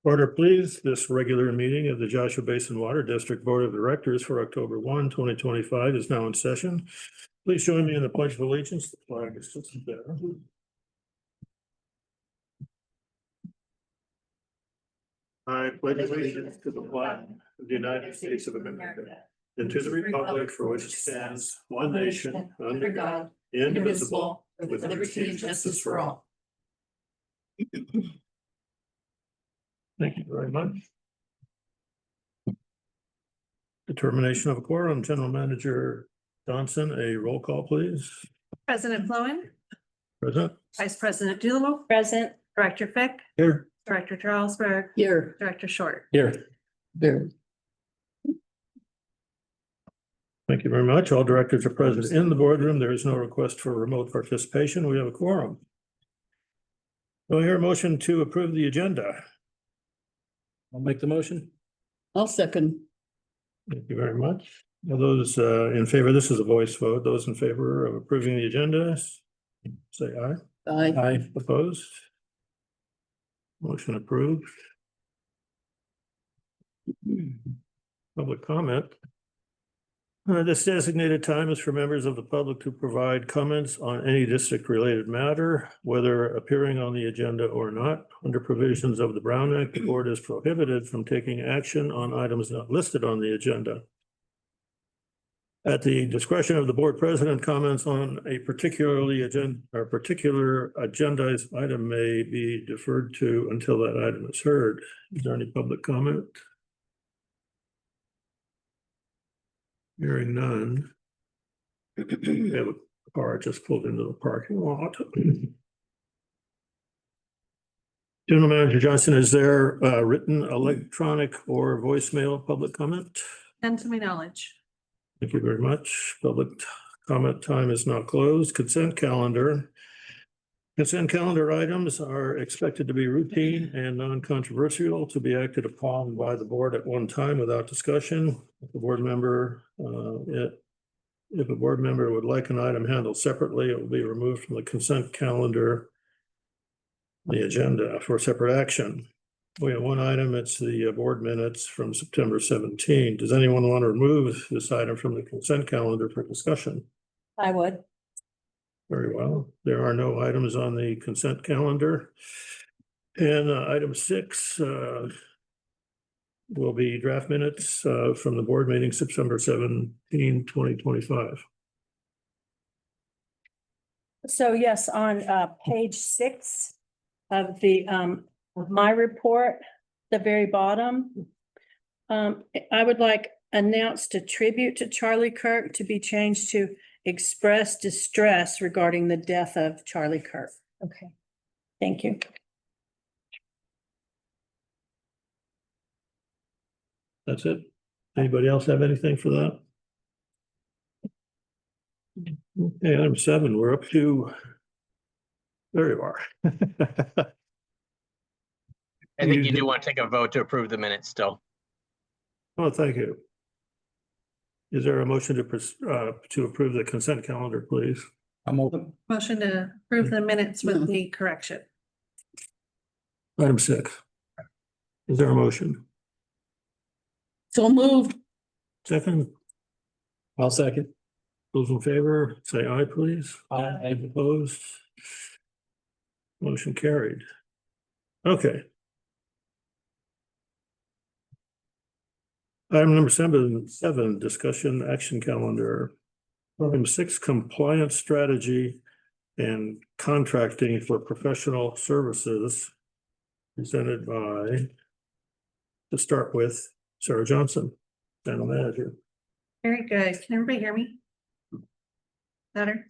Order, please. This regular meeting of the Joshua Basin Water District Board of Directors for October 1, 2025 is now in session. Please join me in the Pledge of Allegiance. The flag is just there. I pledge allegiance to the flag of the United States of America and to the republic for which it stands, one nation, under God, indivisible, with liberty and justice for all. Thank you very much. Determination of a quorum. General Manager Johnson, a roll call, please. President Flowen, Present. Vice President Doolittle, present, Director Fick, Here. Director Charlesberg, Here. Director Short. Here. There. Thank you very much. All directors are present in the boardroom. There is no request for remote participation. We have a quorum. Do I hear a motion to approve the agenda? I'll make the motion. I'll second. Thank you very much. Are those in favor? This is a voice vote. Those in favor of approving the agenda, say aye. Aye. Aye. Opposed? Motion approved. Public comment. This designated time is for members of the public to provide comments on any district-related matter, whether appearing on the agenda or not. Under provisions of the Brown Act, the board is prohibited from taking action on items not listed on the agenda. At the discretion of the board president, comments on a particular agendized item may be deferred to until that item is heard. Is there any public comment? Hearing none. We have a car just pulled into the parking lot. General Manager Johnson, is there written, electronic, or voicemail public comment? None to my knowledge. Thank you very much. Public comment time is now closed. Consent calendar. Consent calendar items are expected to be routine and non-controversial, to be acted upon by the board at one time without discussion. If a board member would like an item handled separately, it will be removed from the consent calendar, the agenda, for separate action. We have one item. It's the board minutes from September 17. Does anyone want to remove this item from the consent calendar for discussion? I would. Very well. There are no items on the consent calendar. And item 6 will be draft minutes from the board meeting September 17, 2025. So yes, on page 6 of the of my report, the very bottom, I would like announced a tribute to Charlie Kirk to be changed to express distress regarding the death of Charlie Kirk. Okay, thank you. That's it. Anybody else have anything for that? Okay, item 7, we're up to, there you are. I think you do want to take a vote to approve the minutes still. Oh, thank you. Is there a motion to approve the consent calendar, please? I'm open. Motion to approve the minutes with the correction. Item 6. Is there a motion? So moved. Second, I'll second. those in favor, say aye, please. Aye. Opposed? Motion carried. Okay. Item number 7, discussion action calendar. Item 6, compliance strategy and contracting for professional services, presented by, to start with, Sarah Johnson, General Manager. Very good. Can everybody hear me? Better?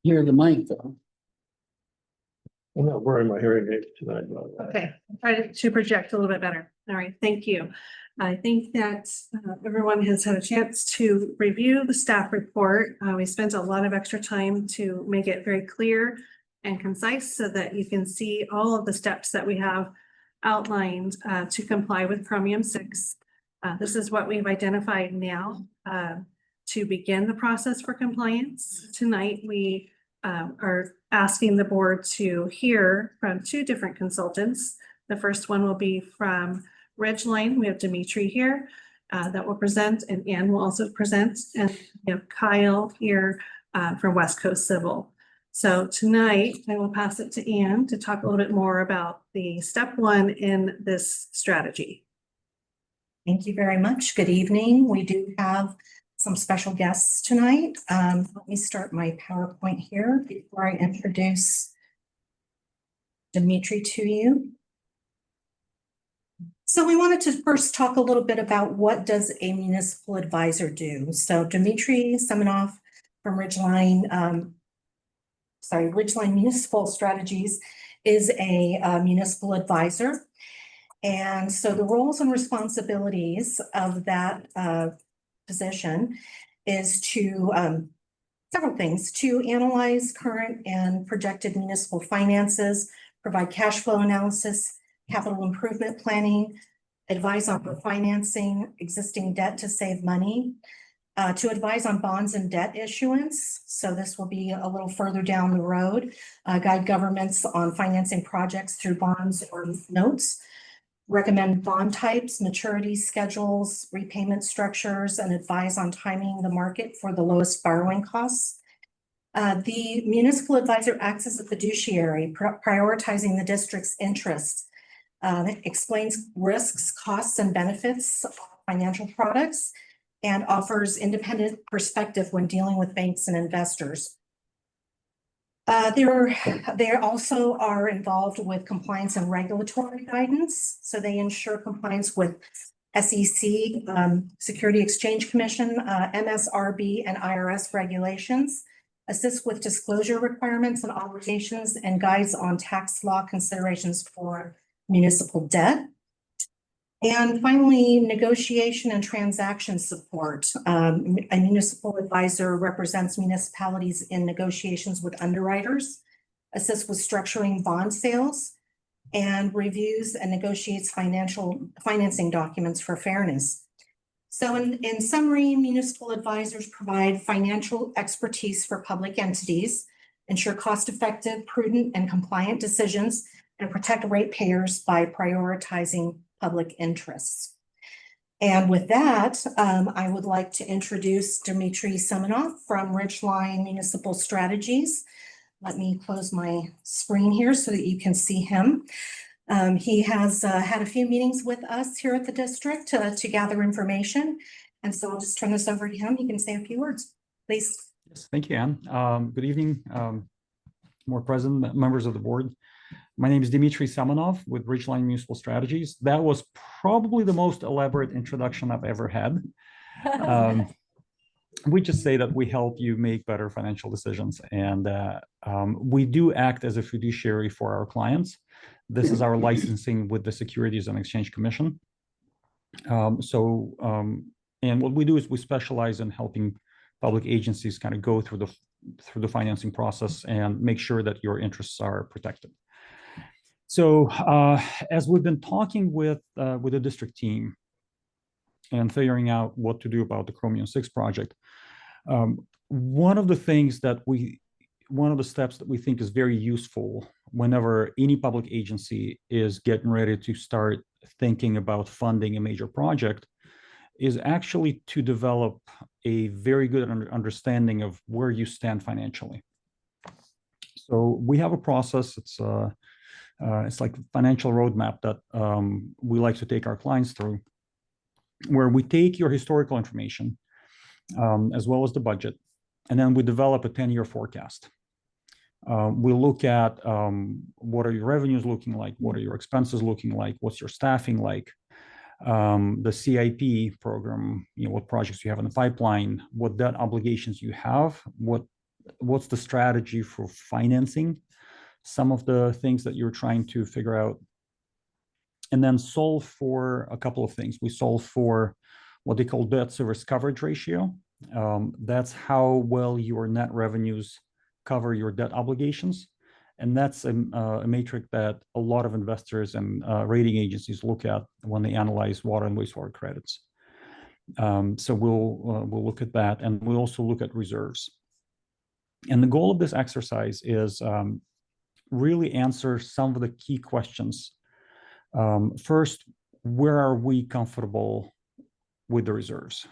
Hear the mic though. I'm not wearing my hearing aid tonight. Okay, try to project a little bit better. All right, thank you. I think that everyone has had a chance to review the staff report. We spent a lot of extra time to make it very clear and concise so that you can see all of the steps that we have outlined to comply with Chromium 6. This is what we've identified now to begin the process for compliance. Tonight, we are asking the board to hear from 2 different consultants The first one will be from Ridgeline. We have Dimitri here that will present, and Ann will also present, and we have Kyle here from West Coast Civil. So tonight I will pass it to Ann to talk a little bit more about the step one in this strategy. Thank you very much. Good evening. We do have some special guests tonight. Let me start my PowerPoint here before I introduce Dimitri to you. So we wanted to first talk a little bit about what does a municipal advisor do. So Dimitri Semenov from Ridgeline Municipal Strategies is a municipal advisor. And so the roles and responsibilities of that position is to several things: to analyze current and projected municipal finances, provide cash flow analysis, capital improvement planning, advise on refinancing existing debt to save money, to advise on bonds and debt issuance. So this will be a little further down the road, guide governments on financing projects through bonds or notes, recommend bond types, maturity schedules, repayment structures, and advise on timing the market for the lowest borrowing costs. The municipal advisor acts as a fiduciary, prioritizing the district's interests, explains risks, costs, and benefits of financial products, and offers independent perspective when dealing with banks and investors. They also are involved with compliance and regulatory guidance. So they ensure compliance with SEC, Security Exchange Commission, MSRB, and IRS regulations, assist with disclosure requirements and obligations, and guides on tax law considerations for municipal debt. And finally, negotiation and transaction support. A municipal advisor represents municipalities in negotiations with underwriters, assists with structuring bond sales, and reviews and negotiates financing documents for fairness. So in summary, municipal advisors provide financial expertise for public entities, ensure cost-effective, prudent, and compliant decisions, and protect ratepayers by prioritizing public interests. And with that, I would like to introduce Dimitri Semenov from Ridgeline Municipal Strategies. Let me close my screen here so that you can see him. He has had a few meetings with us here at the district to gather information. And so I'll just turn this over to him. He can say a few words, please. Yes, thank you, Ann. Good evening, more present members of the board. My name is Dimitri Semenov with Ridgeline Municipal Strategies. That was probably the most elaborate introduction I've ever had. We just say that we help you make better financial decisions, and we do act as a fiduciary for our clients. This is our licensing with the Securities and Exchange Commission. And what we do is we specialize in helping public agencies kind of go through the financing process and make sure that your interests are protected. So as we've been talking with the district team and figuring out what to do about the Chromium 6 project, one of the steps that we think is very useful whenever any public agency is getting ready to start thinking about funding a major project is actually to develop a very good understanding of where you stand financially. So we have a process. It's like a financial roadmap that we like to take our clients through, where we take your historical information as well as the budget, and then we develop a 10-year forecast. We look at what are your revenues looking like, what are your expenses looking like, what's your staffing like, the CIP program, what projects you have in the pipeline, what debt obligations you have, what's the strategy for financing some of the things that you're trying to figure out, and then solve for a couple of things. We solve for what they call debt service coverage ratio. That's how well your net revenues cover your debt obligations. And that's a metric that a lot of investors and rating agencies look at when they analyze water and wastewater credits. So we'll look at that, and we'll also look at reserves. And the goal of this exercise is really answer some of the key questions First, where are we comfortable with the reserves?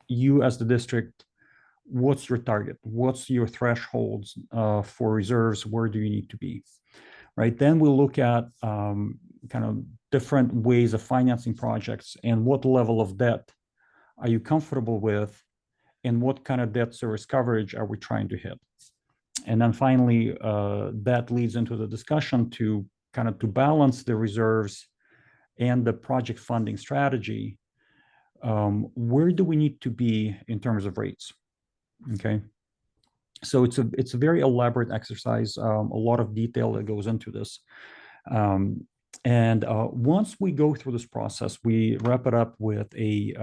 You as the district, what's your target? What's your thresholds for reserves? Where do you need to be? Right. Then we'll look at kind of different ways of financing projects and what level of debt are you comfortable with, and what kind of debt service coverage are we trying to hit? And then finally, that leads into the discussion to kind of to balance the reserves and the project funding strategy. Where do we need to be in terms of rates? Okay. So it's a very elaborate exercise, a lot of detail that goes into this. And once we go through this process, we wrap it up with a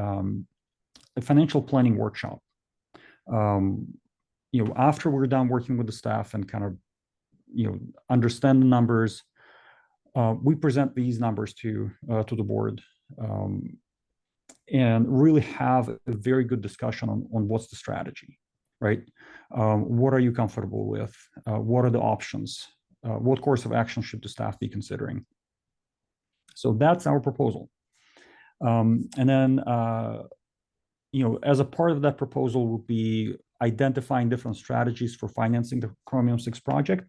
financial planning workshop. After we're done working with the staff and kind of, understand the numbers, we present these numbers to the board, and really have a very good discussion on what's the strategy, right? What are you comfortable with? What are the options? What course of action should the staff be considering? So that's our proposal. And then, as a part of that proposal will be identifying different strategies for financing the Chromium 6 project.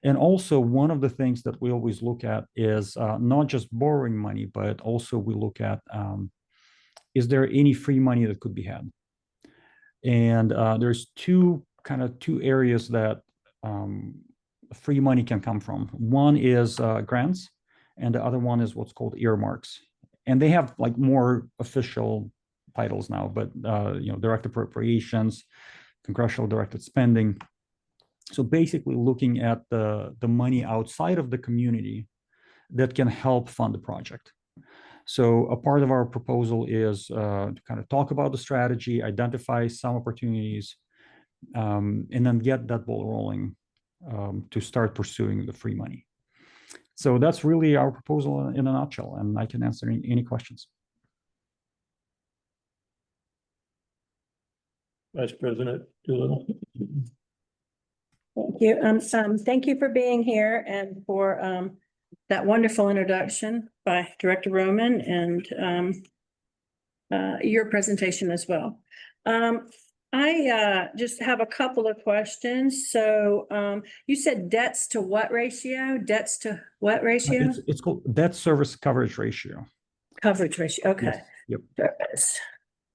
And also one of the things that we always look at is not just borrowing money, but also we look at, is there any free money that could be had? And there's two areas that free money can come from. One is grants, and the other one is what's called earmarks. And they have like more official titles now, but direct appropriations, congressional directed spending. So basically looking at the money outside of the community that can help fund the project. So a part of our proposal is to kind of talk about the strategy, identify some opportunities, and then get that ball rolling to start pursuing the free money. So that's really our proposal in a nutshell, and I can answer any questions. Vice President Doolittle. Thank you. Thank you for being here and for that wonderful introduction by Director Roman and your presentation as well. I just have a couple of questions. So you said debts to what ratio? Debts to what ratio? It's called debt service coverage ratio. Coverage ratio. Okay. Yes. Yep. Service.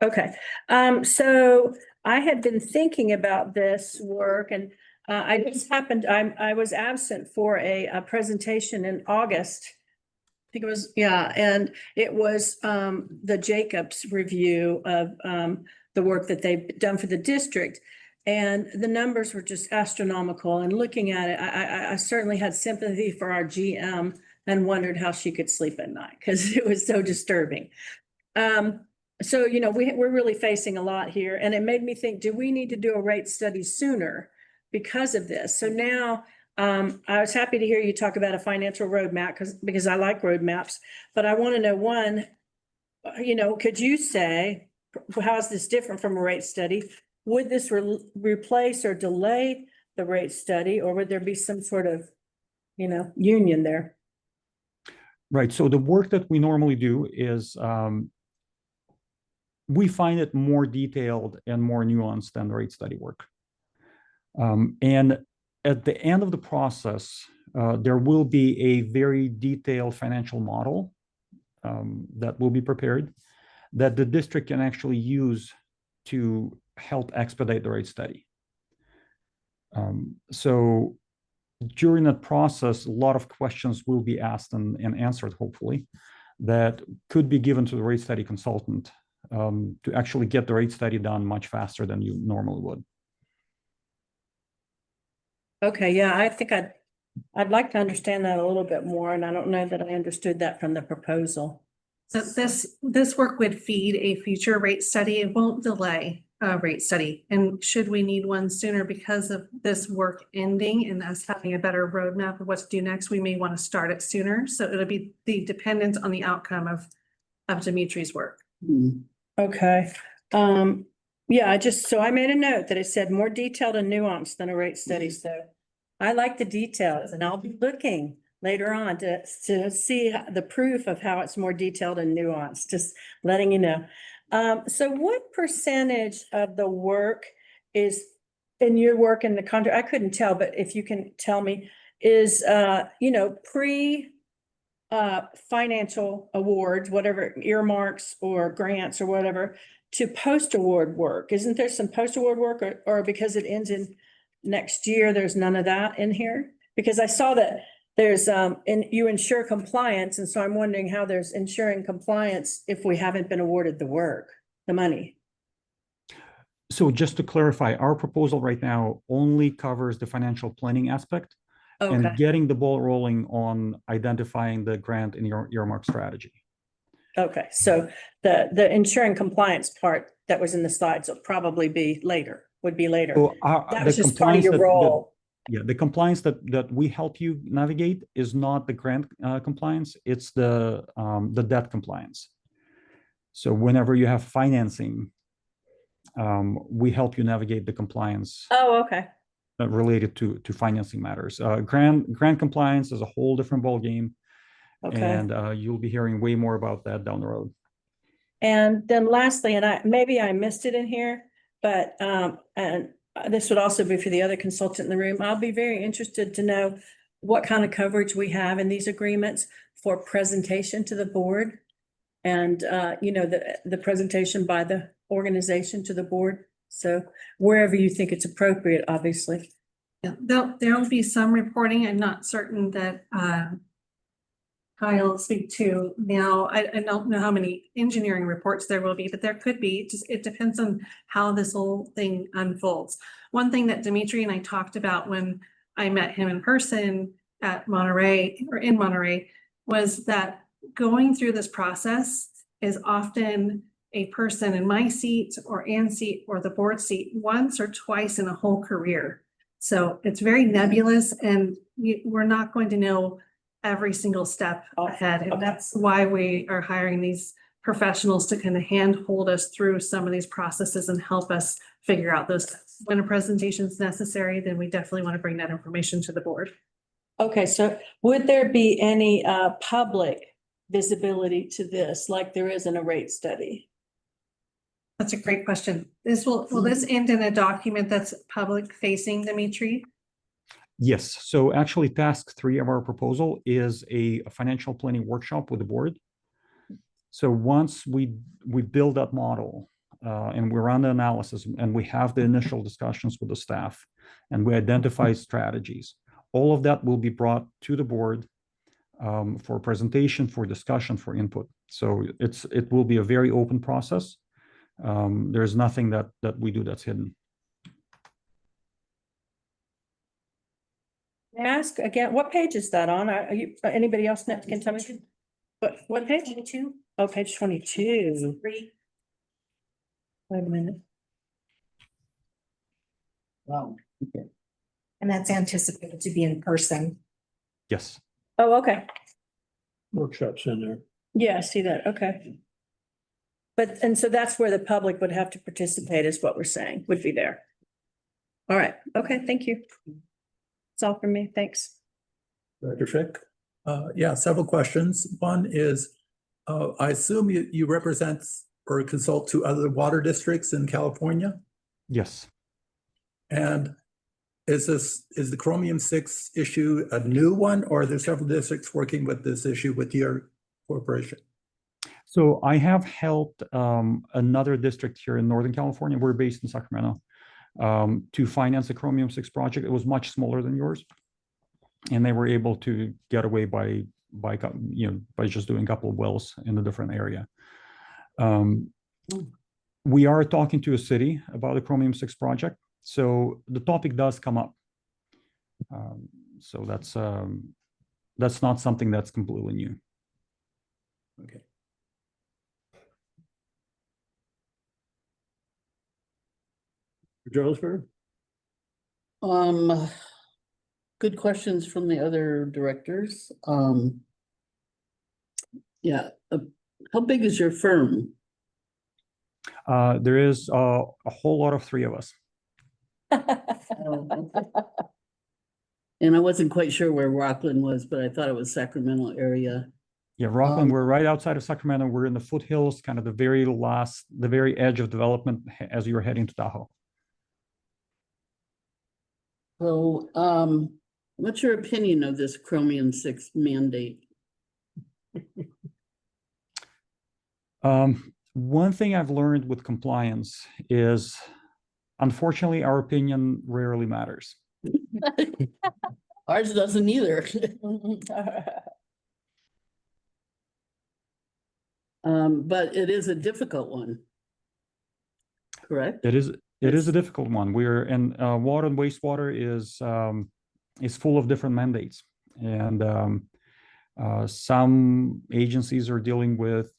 Okay. So I had been thinking about this work, and I just happened, I was absent for a presentation in August. I think it was, yeah, and it was the Jacobs review of the work that they've done for the district. And the numbers were just astronomical. And looking at it, I certainly had sympathy for our GM and wondered how she could sleep at night because it was so disturbing. So, we're really facing a lot here. And it made me think, do we need to do a rate study sooner because of this? So now I was happy to hear you talk about a financial roadmap because I like roadmaps. But I want to know, one, could you say, how is this different from a rate study? Would this replace or delay the rate study, or would there be some sort of, union there? Right. So the work that we normally do is we find it more detailed and more nuanced than the rate study work. And at the end of the process, there will be a very detailed financial model that will be prepared that the district can actually use to help expedite the rate study. So during that process, a lot of questions will be asked and answered, hopefully, that could be given to the rate study consultant to actually get the rate study done much faster than you normally would. Okay, yeah, I think I'd like to understand that a little bit more, and I don't know that I understood that from the proposal. So this work would feed a future rate study. It won't delay a rate study. And should we need one sooner because of this work ending and us having a better roadmap of what to do next, we may want to start it sooner. So it'll be dependent on the outcome of Dimitri's work. Okay. Yeah, so I made a note that it said more detailed and nuanced than a rate study. So I like the details, and I'll be looking later on to see the proof of how it's more detailed and nuanced, just letting you know. So what percentage of the work is in your work in the contract? I couldn't tell, but if you can tell me, is, financial awards, whatever earmarks or grants or whatever, to post-award work? Isn't there some post-award work, or because it ends in next year, there's none of that in here? Because I saw that there's, and you ensure compliance, and so I'm wondering how there's ensuring compliance if we haven't been awarded the work, the money. So just to clarify, our proposal right now only covers the financial planning aspect Okay, and getting the ball rolling on identifying the grant and your earmark strategy. okay, so the ensuring compliance part that was in the slides will probably be later, would be later. So That the was just part of compliance your that- role. Yeah, the compliance that we help you navigate is not the grant compliance, it's the debt compliance. So whenever you have financing, we help you navigate the compliance Oh, okay, related to financing matters. Grant compliance is a whole different ballgame, okay. and you'll be hearing way more about that down the road. And then lastly, and maybe I missed it in here, but, and this would also be for the other consultant in the room. I'll be very interested to know what kind of coverage we have in these agreements for presentation to the board. And, the presentation by the organization to the board. So wherever you think it's appropriate, obviously. Yeah, there'll be some reporting. I'm not certain that Kyle will speak to now. I don't know how many engineering reports there will be, but there could be. Just it depends on how this whole thing unfolds. One thing that Dimitri and I talked about when I met him in person at Monterey or in Monterey was that going through this process is often a person in my seat or Ann's seat or the board seat once or twice in a whole career. So it's very nebulous, and we're not going to know every single step ahead. And that's why we are hiring these professionals to kind of hand hold us through some of these processes and help us figure out those. When a presentation is necessary, then we definitely want to bring that information to the board. Okay, so would there be any public visibility to this like there is in a rate study? That's a great question. Will this end in a document that's public facing, Dimitri? Yes, so actually task 3 of our proposal is a financial planning workshop with the board. So once we build that model and we run the analysis and we have the initial discussions with the staff and we identify strategies, all of that will be brought to the board for presentation, for discussion, for input. So it will be a very open process. There's nothing that we do that's hidden. May I ask again, what page is that on? Are you, anybody else can tell me? What page? 22. Oh, page 22. 3. Wait a minute. Wow. Okay. And that's anticipated to be in person. Yes. Oh, okay. Workshops in there. Yeah, I see that. Okay. But, and so that's where the public would have to participate is what we're saying, would be there. All right. Okay, thank you. That's all for me. Thanks. Dr. Fick? Yeah, several questions. One is, I assume you represent or consult to other water districts in California? Yes. And is the chromium-6 issue a new one, or are there several districts working with this issue with your corporation? So I have helped another district here in Northern California. We're based in Sacramento to finance the chromium-6 project. It was much smaller than yours, and they were able to get away by just doing a couple of wells in a different area. We are talking to a city about the chromium-6 project, so the topic does come up. So that's not something that's completely new. Okay. Jonesburg? Good questions from the other directors. Yeah, how big is your firm? There is a whole lot of 3 of us. Oh, And I wasn't quite sure where Rockland was, but I thought it was Sacramento area. Yeah, Rockland, Um, we're right outside of Sacramento. We're in the foothills, kind of the very edge of development as you're heading to Tahoe. So, what's your opinion of this chromium-6 mandate? One thing I've learned with compliance is, unfortunately, our opinion rarely matters. Ours doesn't either. But it is a difficult one. Correct? It is a difficult one. Water and wastewater is full of different mandates. And some agencies are dealing with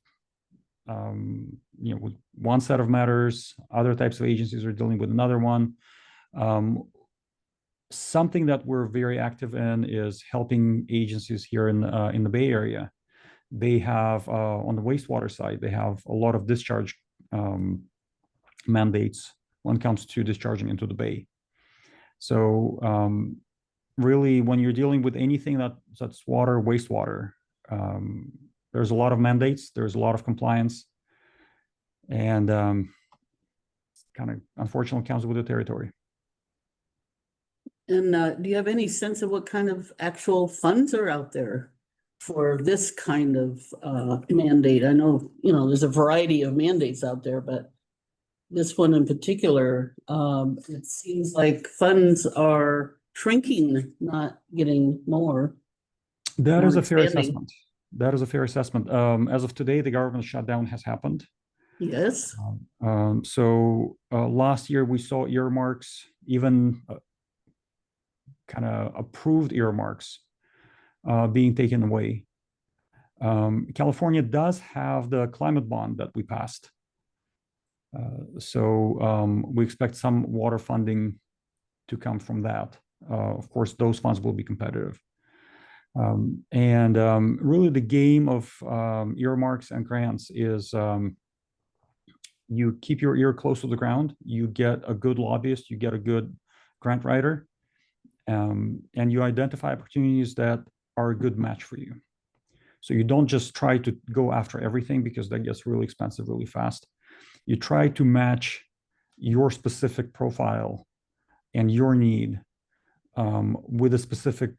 with one set of matters, other types of agencies are dealing with another one. Something that we're very active in is helping agencies here in the Bay Area. They have on the wastewater side, they have a lot of discharge mandates when it comes to discharging into the bay. So really, when you're dealing with anything that's water, wastewater, there's a lot of mandates, there's a lot of compliance, and kind of unfortunately comes with the territory. And do you have any sense of what kind of actual funds are out there for this kind of mandate? I know, there's a variety of mandates out there, but this one in particular, it seems like funds are shrinking, not getting more. That is a fair expanding. assessment. That is a fair assessment. As of today, the government shutdown has happened. Yes. So last year we saw earmarks, even kind of approved earmarks, being taken away. California does have the climate bond that we passed. So we expect some water funding to come from that. Of course, those funds will be competitive. Really the game of earmarks and grants is you keep your ear close to the ground, you get a good lobbyist, you get a good grant writer, and you identify opportunities that are a good match for you. So you don't just try to go after everything because that gets really expensive really fast. You try to match your specific profile and your need with the specific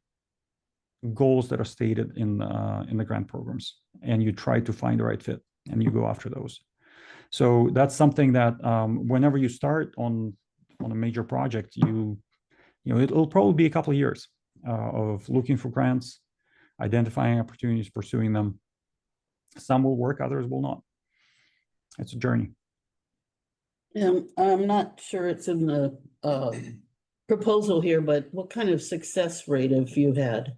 goals that are stated in the grant programs, and you try to find the right fit and you go after those. So that's something that whenever you start on a major project, it'll probably be a couple of years of looking for grants, identifying opportunities, pursuing them. Some will work, others will not. It's a journey. I'm not sure it's in the proposal here, but what kind of success rate have you had?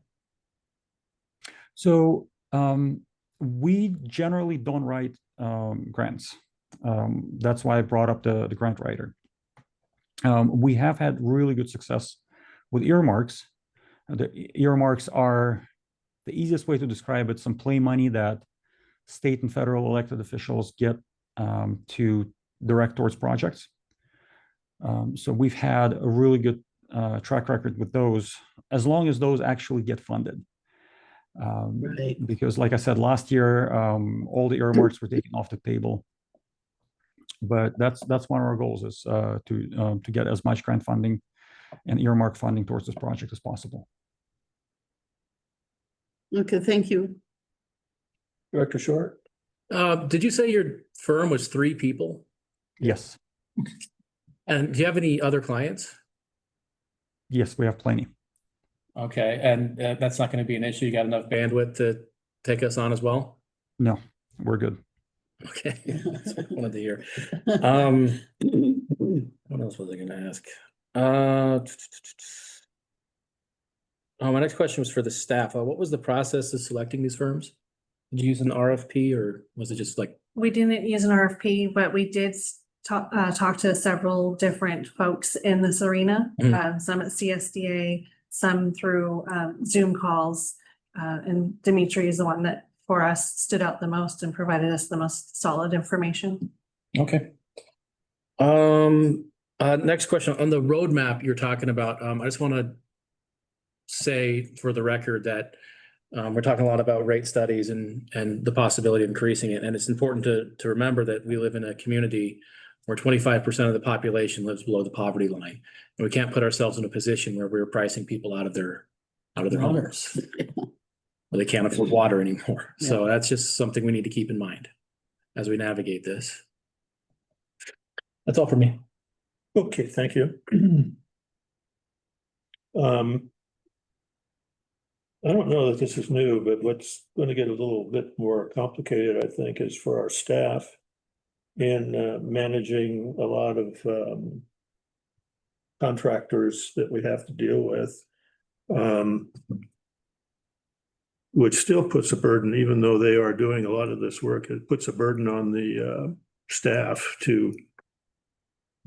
So we generally don't write grants. That's why I brought up the grant writer. We have had really good success with earmarks. The earmarks are the easiest way to describe it, some play money that state and federal elected officials get to direct towards projects. So we've had a really good track record with those, as long as those actually get funded. Right. Because like I said, last year, all the earmarks were taken off the table. But that's one of our goals is to get as much grant funding and earmark funding towards this project as possible. Okay, thank you. Director Short? Did you say your firm was 3 people? Yes. And do you have any other clients? Yes, we have plenty. Okay, and that's not going to be an issue. You got enough bandwidth to take us on as well? No, we're good. Okay, that's what I wanted to hear. What else was I going to ask? My next question was for the staff. What was the process of selecting these firms? Did you use an RFP or was it just like? We didn't use an RFP, but we did talk to several different folks in this arena, some at CSDA, some through Zoom calls. And Dimitri is the one that for us stood out the most and provided us the most solid information. Okay. Next question on the roadmap you're talking about. I just want to say for the record that we're talking a lot about rate studies and the possibility of increasing it. And it's important to remember that we live in a community where 25% of the population lives below the poverty line. And we can't put ourselves in a position where we're pricing people out of their homes. Or they can't afford water anymore. So that's just something we need to keep in mind as we navigate this. That's all for me. Okay, thank you. I don't know that this is new, but what's going to get a little bit more complicated, I think, is for our staff in managing a lot of contractors that we have to deal with, which still puts a burden, even though they are doing a lot of this work, it puts a burden on the staff to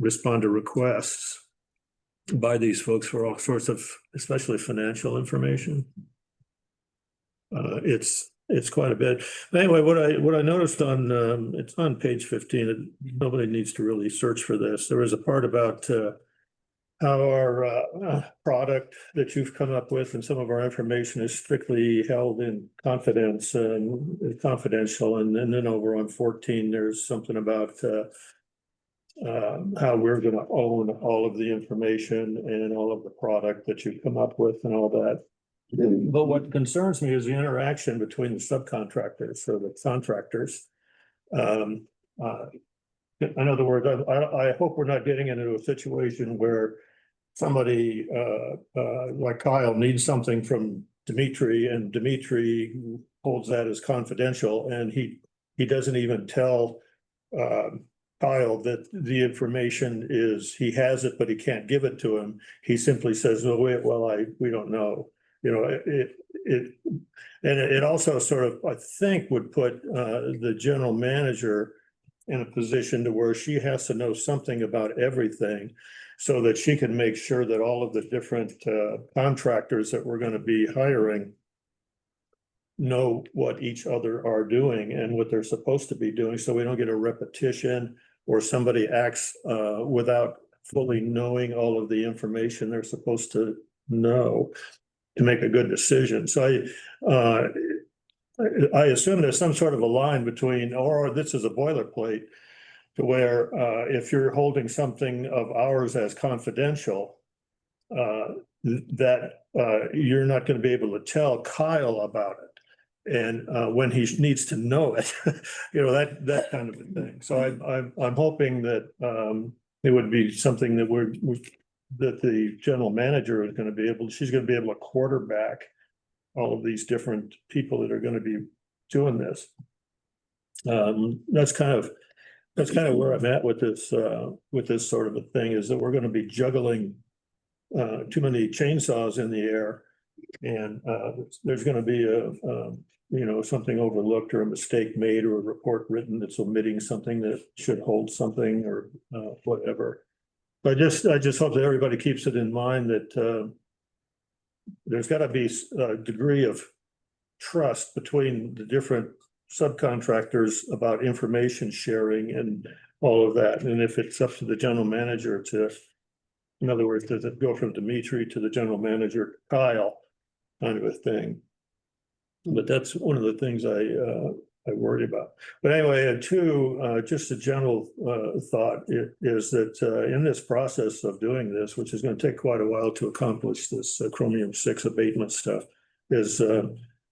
respond to requests by these folks for all sorts of, especially financial information. It's quite a bit. Anyway, what I noticed on it's on page 15. Nobody needs to really search for this. There was a part about how our product that you've come up with and some of our information is strictly held in confidence and confidential. And then over on 14, there's something about how we're going to own all of the information and all of the product that you come up with and all that. But what concerns me is the interaction between the subcontractors or the contractors. In other words, I hope we're not getting into a situation where somebody like Kyle needs something from Dimitri and Dimitri holds that as confidential, and he doesn't even tell Kyle that the information is, he has it, but he can't give it to him. He simply says, "Oh, wait, well, we don't know." You know, it also sort of, I think, would put the general manager in a position to where she has to know something about everything so that she can make sure that all of the different contractors that we're going to be hiring know what each other are doing and what they're supposed to be doing, so we don't get a repetition or somebody acts without fully knowing all of the information they're supposed to know to make a good decision. So I assume there's some sort of a line between, or this is a boilerplate, to where if you're holding something of ours as confidential, that you're not going to be able to tell Kyle about it. And when he needs to know it, you know, that kind of a thing. So I'm hoping that it would be something that that the general manager is going to be able, she's going to be able to quarterback all of these different people that are going to be doing this. That's kind of where I'm at with this sort of a thing, is that we're going to be juggling too many chainsaws in the air, and there's going to be something overlooked or a mistake made or a report written that's omitting something that should hold something or whatever. I just hope that everybody keeps it in mind that there's got to be a degree of trust between the different subcontractors about information sharing and all of that. And if it's up to the general manager to, in other words, does it go from Dimitri to the general manager, Kyle, kind of a thing. But that's one of the things I worry about. But anyway, just a general thought is that in this process of doing this, which is going to take quite a while to accomplish this chromium-6 abatement stuff, is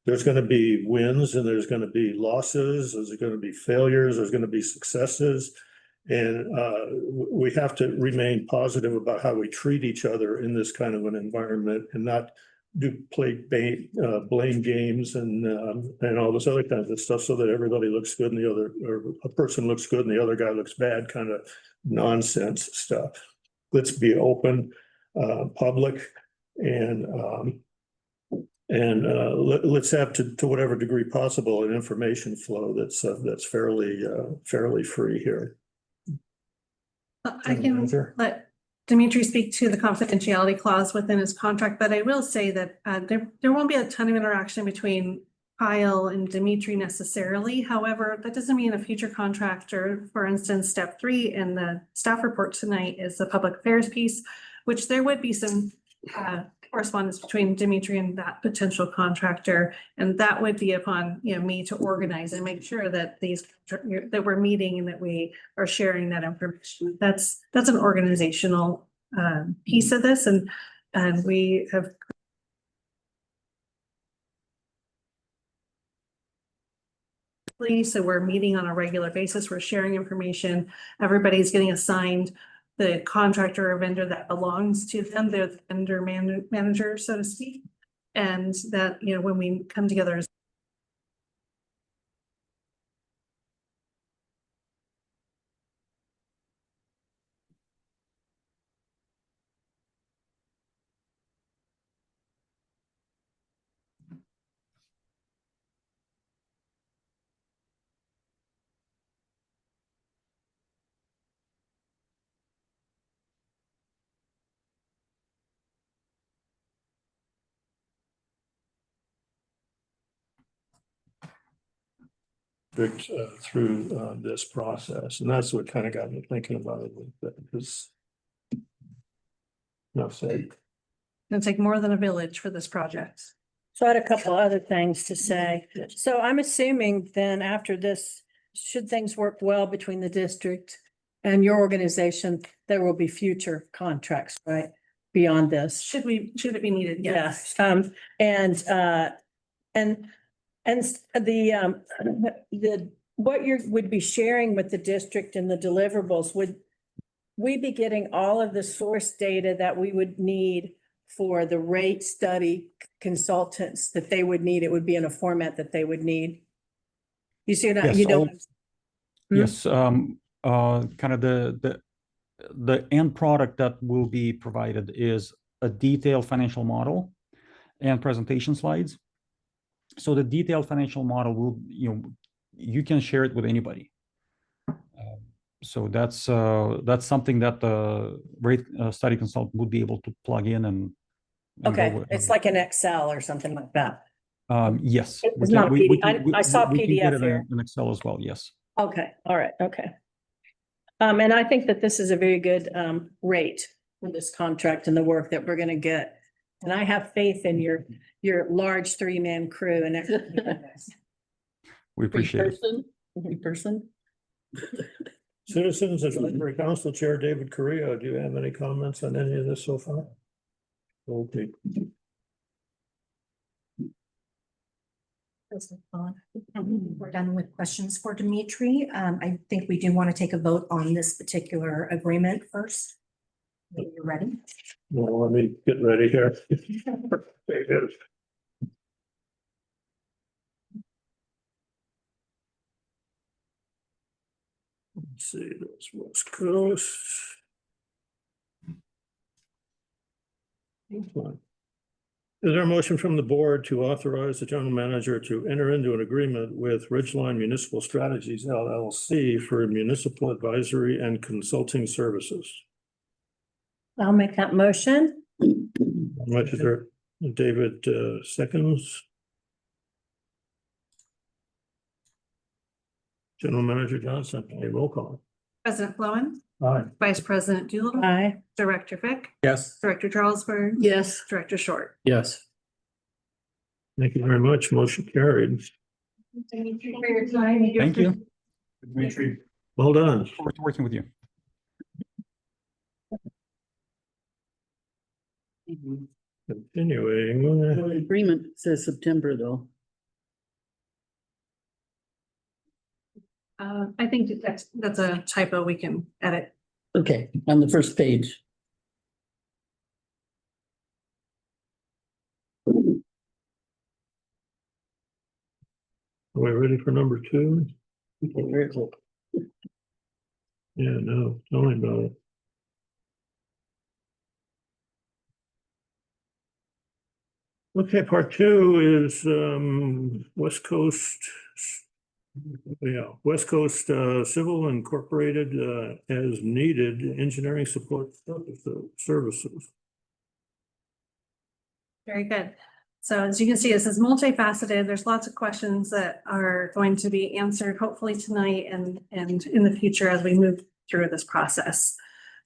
there's going to be wins and there's going to be losses, there's going to be failures, there's going to be successes. And we have to remain positive about how we treat each other in this kind of an environment and not play blame games and all this other kinds of stuff, so that everybody looks good and the other, or a person looks good and the other guy looks bad, kind of nonsense stuff. Let's be open, public, and let's have to whatever degree possible an information flow that's fairly free here. I can let Dimitri speak to the confidentiality clause within his contract, but I will say that there won't be a ton of interaction between Kyle and Dimitri necessarily. However, that doesn't mean a future contractor, for instance, step 3 in the staff report tonight is the public affairs piece, which there would be some correspondence between Dimitri and that potential contractor. And that would be upon, me to organize and make sure that that we're meeting and that we are sharing that information. That's an organizational piece of this, and we have so we're meeting on a regular basis. We're sharing information. Everybody's getting assigned the contractor or vendor that belongs to them. They're the vendor manager, so to speak. And that, when we come together as through this process, and that's what kind of got me thinking about it. Because enough said. It'll take more than a village for this project. So I had a couple other things to say. So I'm assuming then after this, should things work well between the district and your organization, there will be future contracts, right? Beyond this. Should it be needed? Yes. Yeah, and the what you would be sharing with the district and the deliverables, would we be getting all of the source data that we would need for the rate study consultants that they would need? It would be in a format that they would need. You see, Yes, you don't. Yes, kind of the end product that will be provided is a detailed financial model and presentation slides. So the detailed financial model will, you can share it with anybody. So that's something that the rate study consultant would be able to plug in and Okay, go with. it's like an Excel or something like that. Yes. It's not a PDF. I saw we can get PDF it here. in Excel as well, yes. Okay, all right, okay. And I think that this is a very good rate for this contract and the work that we're gonna get. And I have faith in your large 3-man crew and everything. We appreciate it. Person? Citizens and Library Council Chair David Correa, do you have any comments on any of this so far? Okay. We're done with questions for Dimitri. I think we do want to take a vote on this particular agreement first. Are you ready? Well, let me get ready here. Let's see, that's West Coast. Is there a motion from the board to authorize the general manager to enter into an agreement with Ridgeline Municipal Strategies LLC for municipal advisory and consulting services? I'll make that motion. Much is there, David, seconds. General Manager Johnson, a roll call. President Flowen, Aye. Vice President Doolittle, Aye. Director Fick, Yes. Director Charlesburg, Yes. Director Short. Yes. Thank you very much. Motion carried. Thank you for your time. Thank you. Dimitri, well done. Look forward to working with you. Continuing. The agreement says September though. I think that's a typo we can edit. Okay, on the first page. Are we ready for number 2? Very cool. Yeah, no, tell me about it. Okay, part 2 is West Coast. Yeah, West Coast Civil Incorporated as needed engineering support services. Very good. So as you can see, this is multifaceted. There's lots of questions that are going to be answered hopefully tonight and in the future as we move through this process.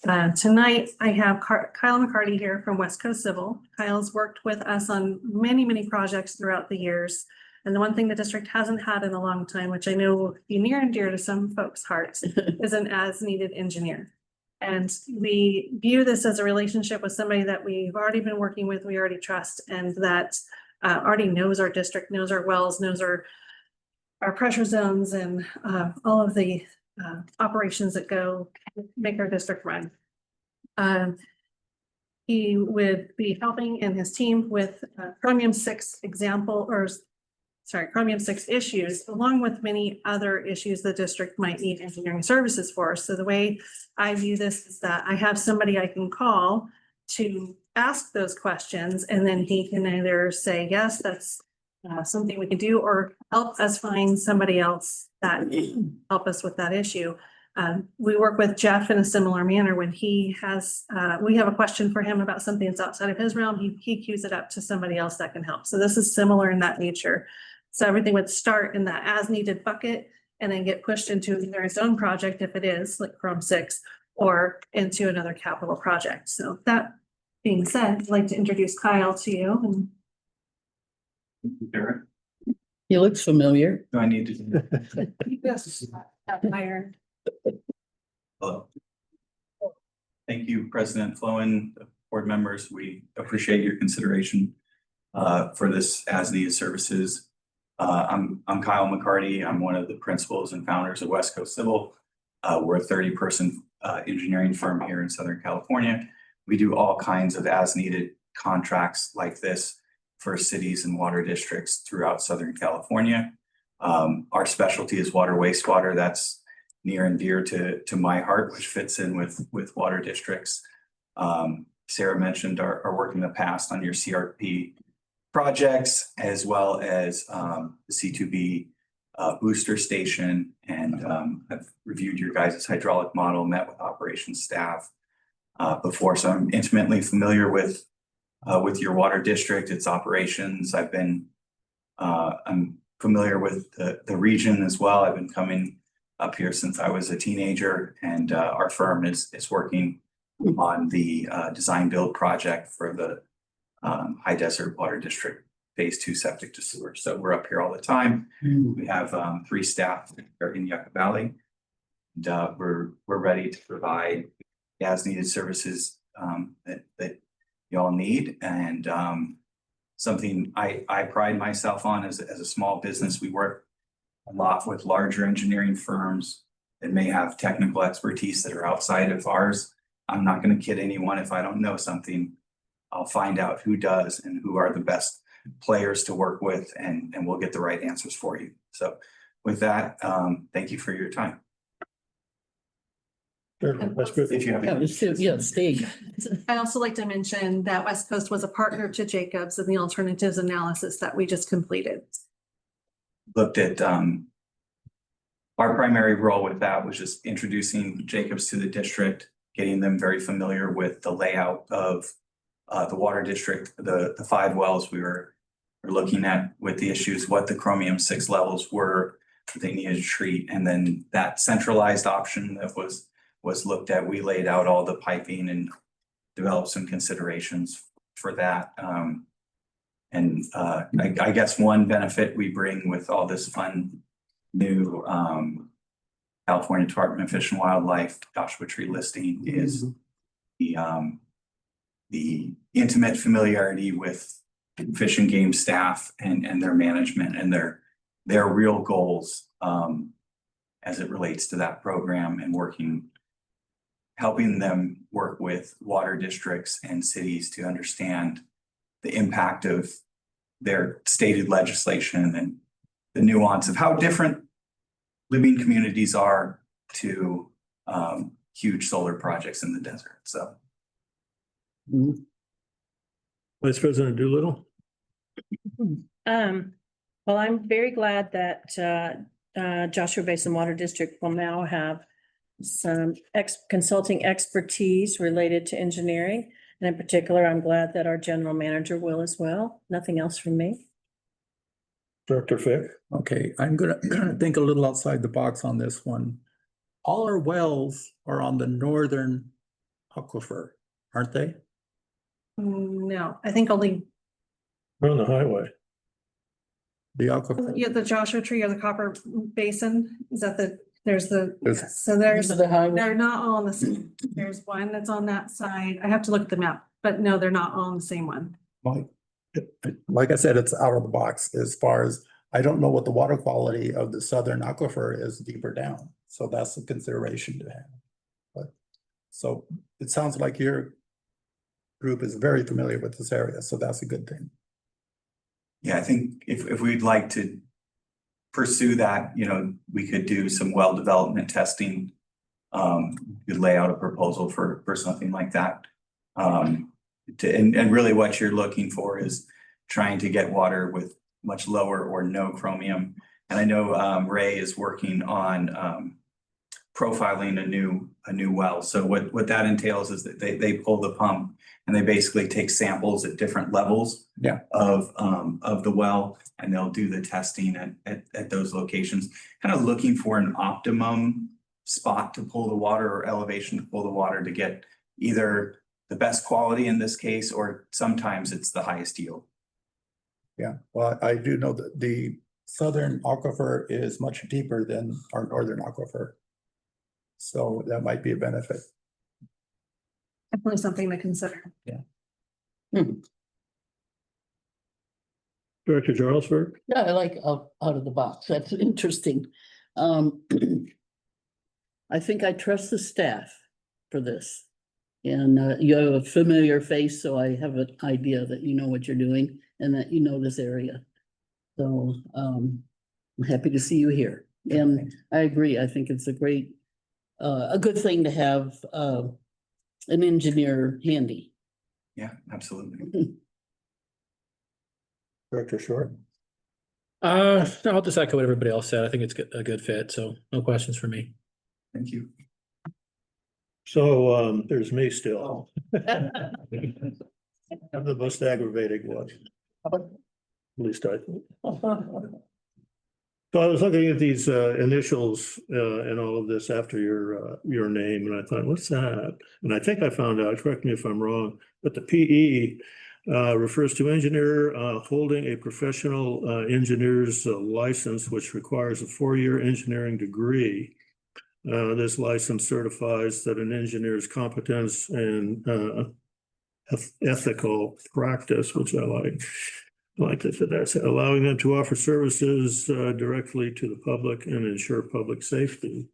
Tonight, I have Kyle McCarty here from West Coast Civil. Kyle's worked with us on many, many projects throughout the years. And the one thing the district hasn't had in a long time, which I know will be near and dear to some folks' hearts, is an as-needed engineer. And we view this as a relationship with somebody that we've already been working with, we already trust, and that already knows our district, knows our wells, knows our pressure zones and all of the operations that go make our district run. He would be helping and his team with Chromium 6 Chromium 6 issues, along with many other issues the district might need engineering services for. So the way I view this is that I have somebody I can call to ask those questions, and then he can either say, yes, that's something we can do, or help us find somebody else that help us with that issue. We work with Jeff in a similar manner. When he has, we have a question for him about something that's outside of his realm, he queues it up to somebody else that can help. So this is similar in that nature. So everything would start in that as needed bucket and then get pushed into either its own project, if it is like Chrome 6, or into another capital project. So that being said, I'd like to introduce Kyle to you. Derek, He looks familiar. do I need to? Yes. Iron. Hello. Thank you, President Flowen, board members. We appreciate your consideration for this as needed services. I'm Kyle McCarty. I'm one of the principals and founders of West Coast Civil. We're a 30-person engineering firm here in Southern California. We do all kinds of as needed contracts like this for cities and water districts throughout Southern California. Our specialty is water wastewater. That's near and dear to my heart, which fits in with water districts. Sarah mentioned our work in the past on your CRP projects, as well as the C2B booster station. And I've reviewed your guys' hydraulic model, met with operations staff before, so I'm intimately familiar with your water district, its operations. I'm familiar with the region as well. I've been coming up here since I was a teenager, and our firm is working on the design build project for the High Desert Water District Phase 2 septic to sewer. So we're up here all the time. We have 3 staff here in Yucca Valley. And we're ready to provide as needed services that you all need. And something I pride myself on as a small business. We work a lot with larger engineering firms that may have technical expertise that are outside of ours. I'm not going to kid anyone. If I don't know something, I'll find out who does and who are the best players to work with, and we'll get the right answers for you. So with that, thank you for your time. Sure, that's good. If you have Yeah, any stay. I'd also like to mention that West Coast was a partner to Jacobs in the alternatives analysis that we just completed. looked at our primary role with that was just introducing Jacobs to the district, getting them very familiar with the layout of the water district, the 5 wells we were looking at with the issues, what the chromium 6 levels were that they needed to treat, and then that centralized option that was looked at. We laid out all the piping and developed some considerations for that. I guess one benefit we bring with all this fun new California Department of Fish and Wildlife Joshua Tree listing is the intimate familiarity with Fish and Game staff and their management and their real goals as it relates to that program, and helping them work with water districts and cities to understand the impact of their stated legislation and the nuance of how different living communities are to huge solar projects in the desert. So. Vice President Doolittle. Well, I'm very glad that Joshua Basin Water District will now have some consulting expertise related to engineering. And in particular, I'm glad that our general manager will as well. Nothing else from me. Director Fick. Okay, I'm gonna think a little outside the box on this one. All our wells are on the northern aquifer, aren't they? No, I think only, We're on the highway. The aquifer, yeah, the Joshua Tree or the Copper Basin, is that there's the, There's- yes, so there's, The highway. they're not all on the same. There's one that's on that side. I have to look at the map, but no, they're not all on the same one. like I said, it's out of the box as far as, I don't know what the water quality of the southern aquifer is deeper down. So that's a consideration to have. But, so it sounds like your group is very familiar with this area, so that's a good thing. Yeah, I think if we'd like to pursue that, we could do some well development testing. Could lay out a proposal for something like that. And really what you're looking for is trying to get water with much lower or no chromium. And I know Ray is working on profiling a new well. So what that entails is that they pull the pump and they basically take samples at different levels of the well, and they'll do the testing at those locations, kind of looking for an optimum spot to pull the water or elevation to pull the water to get either the best quality in this case, or sometimes it's the highest yield. Yeah, well, I do know that the southern aquifer is much deeper than our northern aquifer. So that might be a benefit. Definitely something to consider. Director Jarlsberg? Yeah, I like out of the box. That's interesting. I think I trust the staff for this. And you have a familiar face, so I have an idea that you know what you're doing and that you know this area. So I'm happy to see you here. And I agree. I think it's a good thing to have an engineer handy. Yeah, absolutely. Director Short? No, I'll just echo what everybody else said. I think it's a good fit, so no questions for me. Thank you. So there's me still. I'm the most aggravating one. At least I think. So I was looking at these initials and all of this after your name, and I thought, what's that? And I think I found out, correct me if I'm wrong, but the PE refers to engineer holding a professional engineer's license, which requires a 4-year engineering degree. This license certifies that an engineer's competence and ethical practice, which I like that's allowing them to offer services directly to the public and ensure public safety.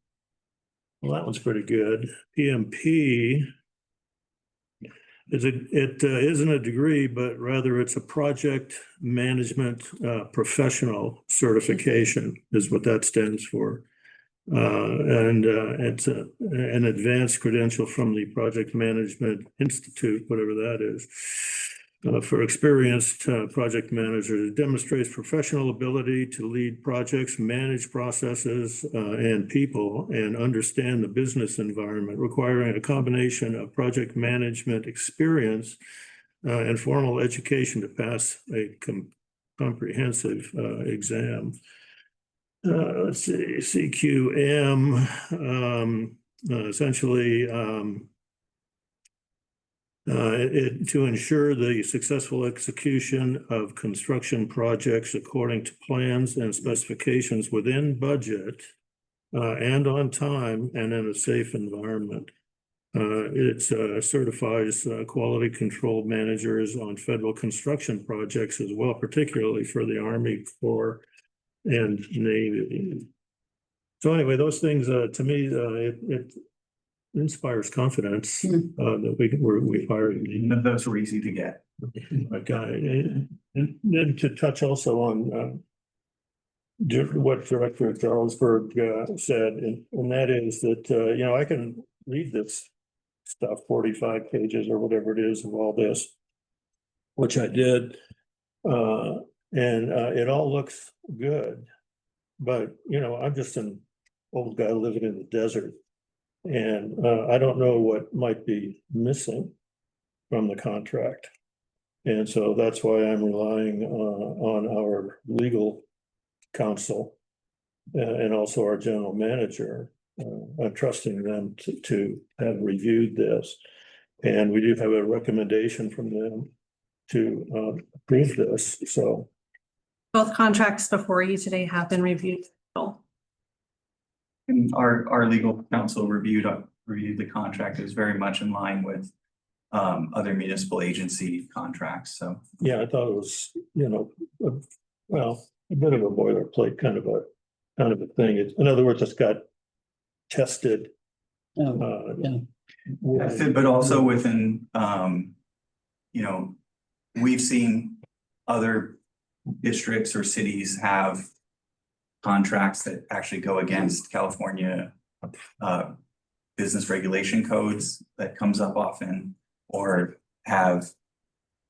Well, that one's pretty good. PMP it isn't a degree, but rather it's a project management professional certification is what that stands for. And it's an advanced credential from the Project Management Institute, whatever that is, for experienced project managers. It demonstrates professional ability to lead projects, manage processes and people, and understand the business environment, requiring a combination of project management experience and formal education to pass a comprehensive exam. Let's see, CQM, essentially, to ensure the successful execution of construction projects according to plans and specifications within budget and on time and in a safe environment. It certifies quality control managers on federal construction projects as well, particularly for the Army Corps and Navy. So anyway, those things, to me, it inspires confidence that we hired. None of those were easy to get. A guy, and then to touch also on what Director Jarlsberg said, and that is that I can read this stuff, 45 pages or whatever it is of all this, which I did, and it all looks good, but I'm just an old guy living in the desert. And I don't know what might be missing from the contract. And so that's why I'm relying on our legal counsel and also our general manager. I'm trusting them to have reviewed this. And we do have a recommendation from them to approve this, so. Both contracts before you today have been reviewed. And our legal counsel reviewed the contract. It was very much in line with other municipal agency contracts, so. Yeah, I thought it was, well, a bit of a boilerplate kind of a thing. In other words, it's got tested. Yeah. But also within, we've seen other districts or cities have contracts that actually go against California business regulation codes that comes up often, or have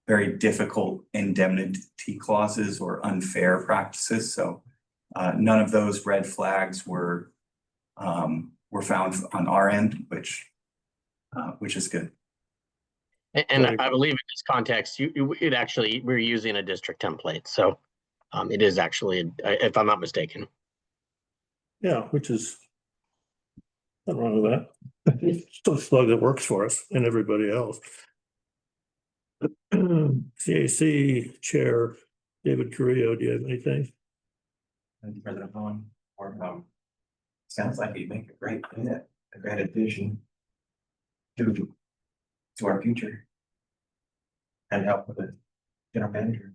very difficult indemnity clauses or unfair practices. So none of those red flags were found on our end, which is good. And I believe in this context, we're using a district template. So it is actually, if I'm not mistaken. Yeah, which is nothing wrong with that. Still a slug that works for us and everybody else. CAC Chair David Carrillo, do you have anything? Thank you, President Owen. Sounds like you make a great fit, a great addition to our future, and help with the general manager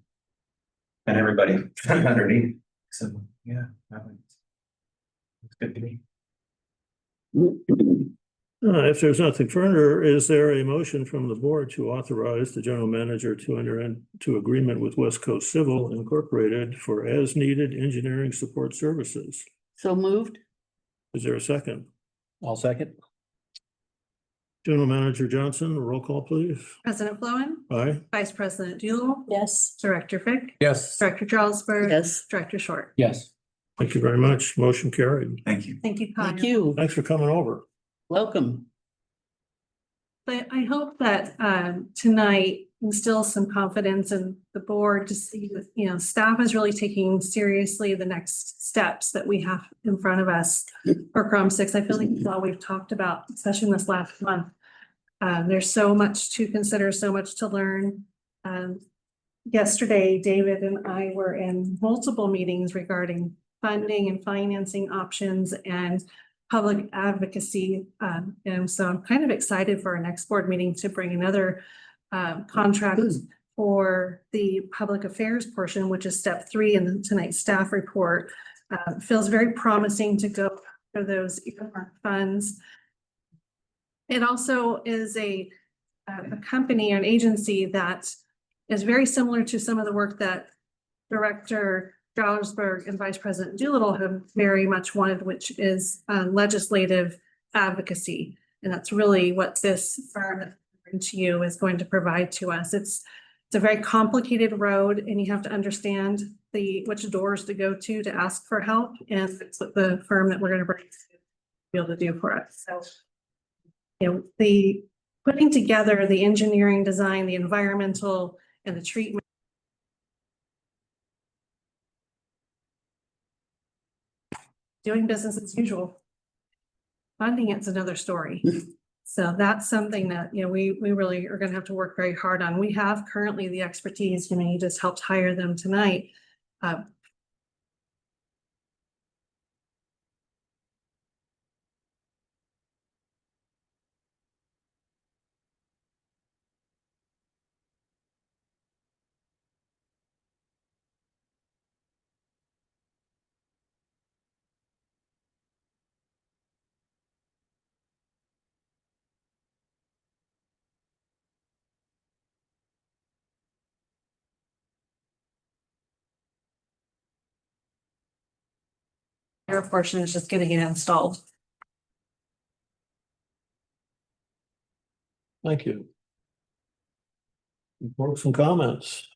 and everybody underneath. So yeah, it's good to me. If there's nothing further, is there a motion from the board to authorize the general manager to enter into agreement with West Coast Civil Incorporated for as-needed engineering support services? So moved. Is there a second? I'll second. General Manager Johnson, roll call, please. President Flowen, Aye. Vice President Doolittle, Yes. Director Fick, Yes. Director Charlesburg. Yes. Director Short. Yes. Thank you very much. Motion carried. Thank you. Thank you, Connor. Thank you. Thanks for coming over. Welcome. But I hope that tonight instills some confidence in the board to see that, staff is really taking seriously the next steps that we have in front of us for CROM 6. I feel like that's all we've talked about, especially in this last month. There's so much to consider, so much to learn. Yesterday, David and I were in multiple meetings regarding funding and financing options and public advocacy. And so I'm kind of excited for our next board meeting to bring another contract for the public affairs portion, which is step 3 in tonight's staff report. Feels very promising to go for those earmarked funds. It also is a company or an agency that is very similar to some of the work that Director Charlesburg and Vice President Doolittle have very much wanted, which is legislative advocacy. And that's really what this firm to you is going to provide to us. It's a very complicated road, and you have to understand which doors to go to ask for help. And it's what the firm that we're going to bring to be able to do for us. So, the putting together the engineering design, the environmental, and the treatment. Doing business as usual. Funding it's another story. So that's something that, we really are going to have to work very hard on. We have currently the expertise, you just helped hire them tonight. Their portion is just getting it installed. Thank you. Reports and comments.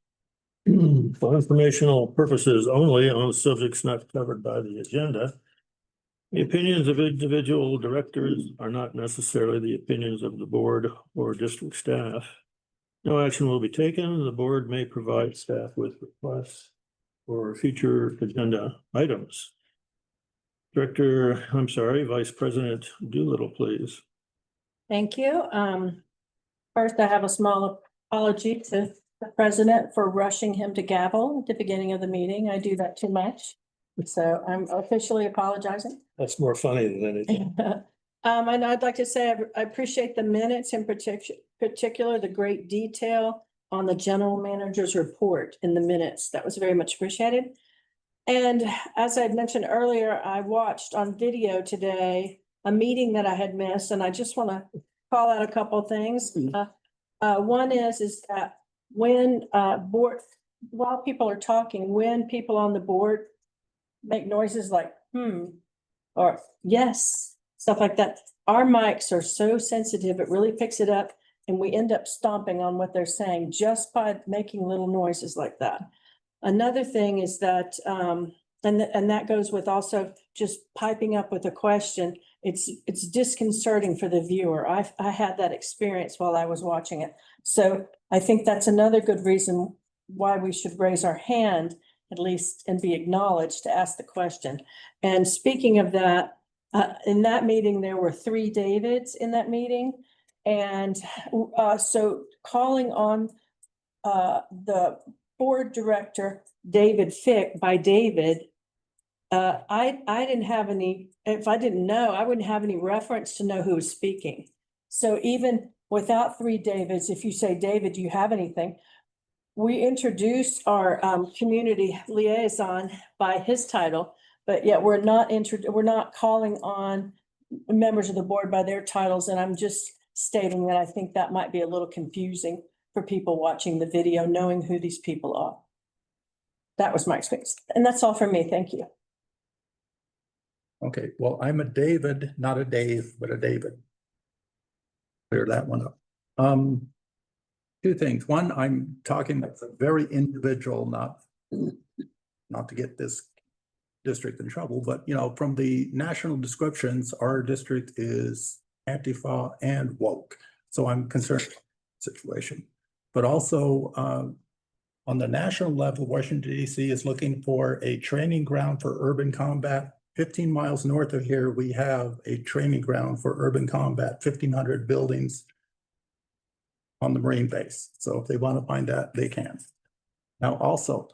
For informational purposes only on subjects not covered by the agenda. The opinions of individual directors are not necessarily the opinions of the board or district staff. No action will be taken. The board may provide staff with requests for future agenda items. Vice President Doolittle, please. Thank you. First, I have a small apology to the president for rushing him to gavel at the beginning of the meeting. I do that too much. So I'm officially apologizing. That's more funny than anything. And I'd like to say I appreciate the minutes, in particular, the great detail on the general manager's report in the minutes. That was very much appreciated. And as I had mentioned earlier, I watched on video today a meeting that I had missed, and I just want to call out a couple of things. One is that when while people are talking, when people on the board make noises like or yes, stuff like that, our mics are so sensitive, it really picks it up, and we end up stomping on what they're saying just by making little noises like that. Another thing is that, and that goes with also just piping up with a question. It's disconcerting for the viewer. I had that experience while I was watching it. So I think that's another good reason why we should raise our hand at least and be acknowledged to ask the question. And speaking of that, in that meeting, there were 3 Davids in that meeting. And so calling on the board director, David Fick, by David, I didn't have any, if I didn't know, I wouldn't have any reference to know who was speaking. So even without 3 Davids, if you say, David, do you have anything? We introduced our community liaison by his title, but yet we're not calling on members of the board by their titles. And I'm just stating that I think that might be a little confusing for people watching the video, knowing who these people are. That was my experience. And that's all for me. Thank you. Okay, well, I'm a David, not a Dave, but a David. Clear that one up. 2 things. One, I'm talking that's a very individual, not to get this district in trouble, but from the national descriptions, our district is Antifa and woke. So I'm concerned about the situation. But also on the national level, Washington, D.C. is looking for a training ground for urban combat. 15 miles north of here, we have a training ground for urban combat, 1,500 buildings on the Marine base. So if they want to find that, they can. Now also,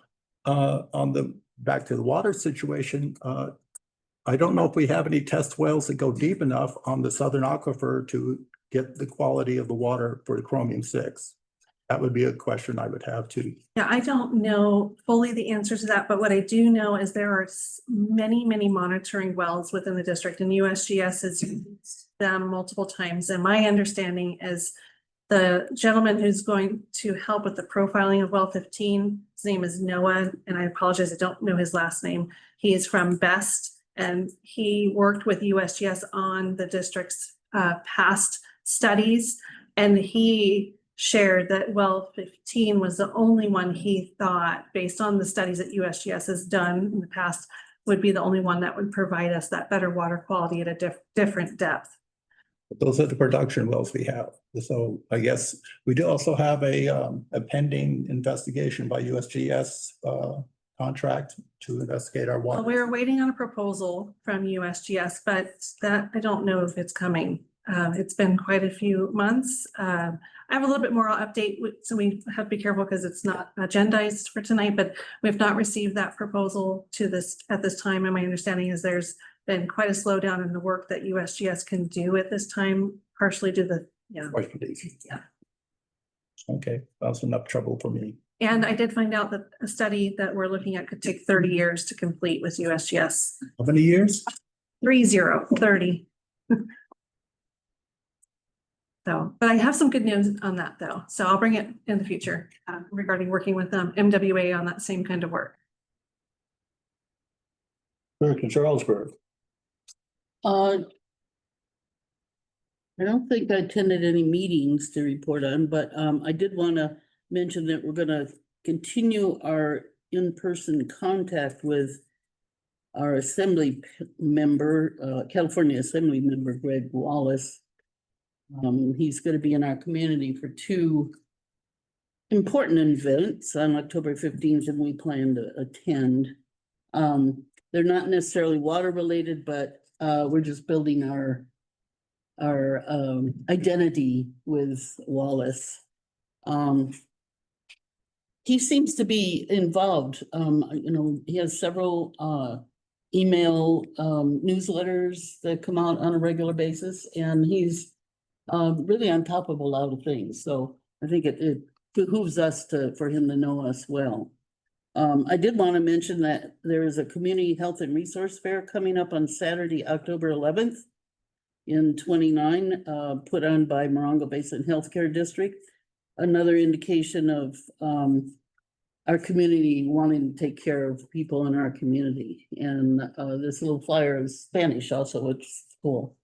back to the water situation, I don't know if we have any test wells that go deep enough on the southern aquifer to get the quality of the water for the chromium-6. That would be a question I would have too. Yeah, I don't know fully the answer to that, but what I do know is there are many, many monitoring wells within the district, and USGS has used them multiple times. And my understanding is the gentleman who's going to help with the profiling of well 15, his name is Noah, and I apologize, I don't know his last name. He is from BEST, and he worked with USGS on the district's past studies, and he shared that well 15 was the only one he thought, based on the studies that USGS has done in the past, would be the only one that would provide us that better water quality at a different depth. But those are the production wells we have. So I guess we do also have a pending investigation by USGS contract to investigate our water. Well, we're waiting on a proposal from USGS, but that I don't know if it's coming. It's been quite a few months. I have a little bit more update, so we have to be careful because it's not agendized for tonight, but we have not received that proposal at this time. And my understanding is there's been quite a slowdown in the work that USGS can do at this time, partially due to the, yeah. Okay, that's enough trouble for me. And I did find out that a study that we're looking at could take 30 years to complete with USGS. How many years? 30. So, but I have some good news on that though. So I'll bring it in the future regarding working with MWA on that same kind of work. Back to Charlesburg. I don't think I attended any meetings to report on, but I did want to mention that we're going to continue our in-person contact with our Assembly member, California Assembly member, Greg Wallace. He's going to be in our community for 2 important events on October 15th, and we plan to attend. They're not necessarily water related, but we're just building our identity with Wallace. He seems to be involved. He has several email newsletters that come out on a regular basis, and he's really on top of a lot of things. So I think it behooves us for him to know us well. I did want to mention that there is a community health and resource fair coming up on Saturday, October 11th in 29, put on by Morongo Basin Healthcare District. Another indication of our community wanting to take care of people in our community. And this little flyer is Spanish also, which is cool.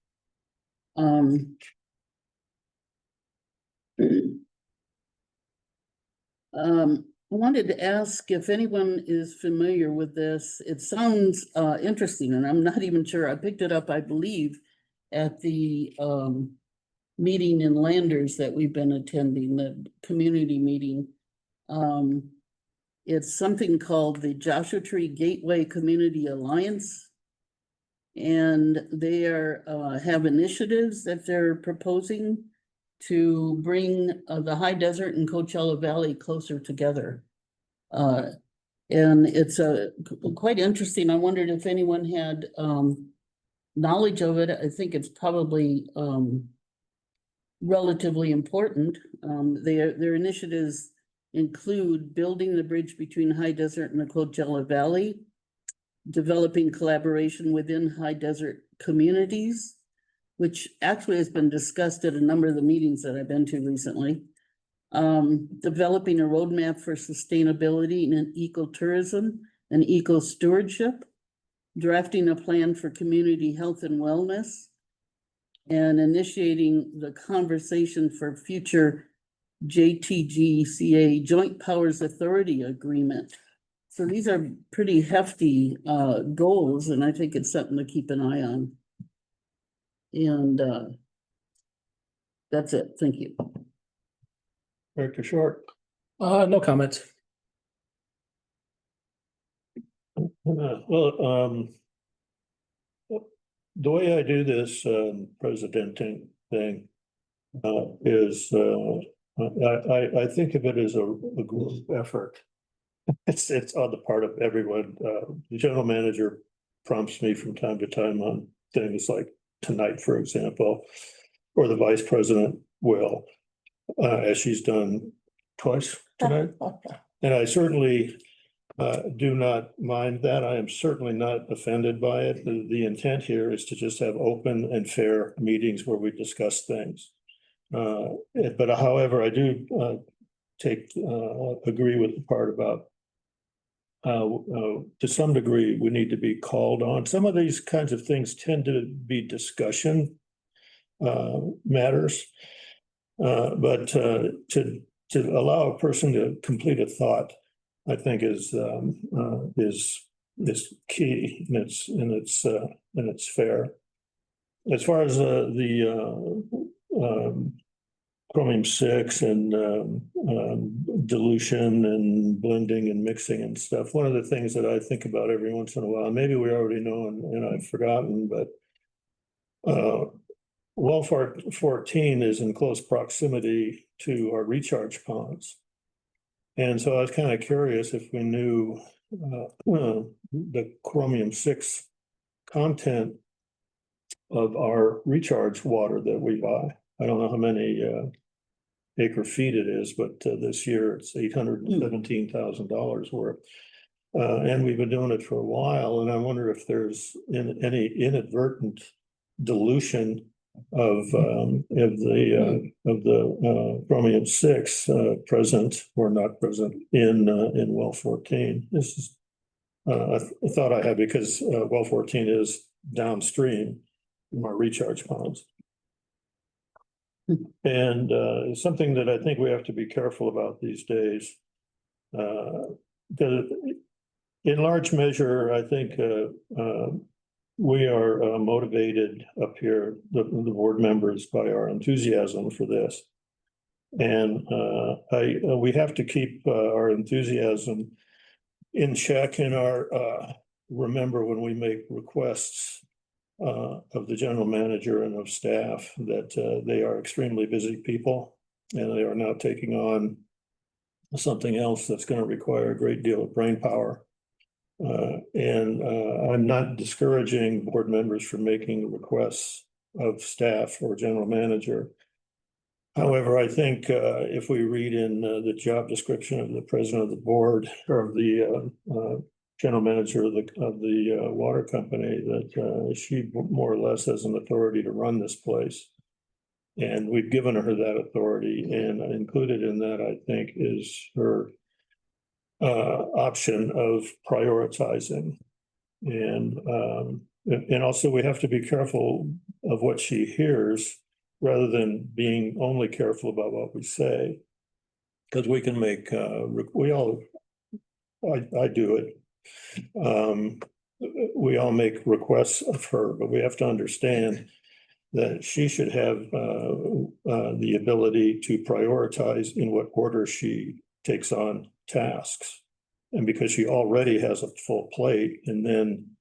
I wanted to ask if anyone is familiar with this. It sounds interesting, and I'm not even sure. I picked it up, I believe, at the meeting in Landers that we've been attending, the community meeting. It's something called the Joshua Tree Gateway Community Alliance. And they have initiatives that they're proposing to bring the high desert and Coachella Valley closer together. And it's quite interesting. I wondered if anyone had knowledge of it. I think it's probably relatively important. Their initiatives include building the bridge between high desert and the Coachella Valley, developing collaboration within high desert communities, which actually has been discussed at a number of the meetings that I've been to recently. Developing a roadmap for sustainability and ecotourism and eco-stewardship, drafting a plan for community health and wellness, and initiating the conversation for future JTGCA Joint Powers Authority Agreement. So these are pretty hefty goals, and I think it's something to keep an eye on. And that's it. Thank you. Director Short. No comments. Well, the way I do this presidenting thing is I think of it as a group effort. It's on the part of everyone. The general manager prompts me from time to time on things like tonight, for example, or the vice president will, as she's done twice tonight. And I certainly do not mind that. I am certainly not offended by it. The intent here is to just have open and fair meetings where we discuss things. But however, I do agree with the part about to some degree, we need to be called on. Some of these kinds of things tend to be discussion matters, but to allow a person to complete a thought, I think is key, and it's fair. As far as the chromium-6 and dilution and blending and mixing and stuff. One of the things that I think about every once in a while, maybe we already know and I've forgotten, but well 14 is in close proximity to our recharge ponds. And so I was kind of curious if we knew the chromium-6 content of our recharge water that we buy. I don't know how many acre feet it is, but this year it's $817,000 worth. And we've been doing it for a while, and I wonder if there's any inadvertent dilution of the chromium-6 present or not present in well 14. This is a thought I had because well 14 is downstream from our recharge ponds. And something that I think we have to be careful about these days, because in large measure, I think we are motivated up here, the board members, by our enthusiasm for this. And we have to keep our enthusiasm in check and remember when we make requests of the general manager and of staff that they are extremely busy people, and they are now taking on something else that's going to require a great deal of brain power. I'm not discouraging board members from making requests of staff or general manager. However, I think if we read in the job description of the president of the board or of the general manager of the water company, that she more or less has an authority to run this place. And we've given her that authority, and included in that, I think, is her option of prioritizing. And also we have to be careful of what she hears rather than being only careful about what we say. Because we can make, I do it. We all make requests of her, but we have to understand that she should have the ability to prioritize in what order she takes on tasks. And because she already has a full plate, and then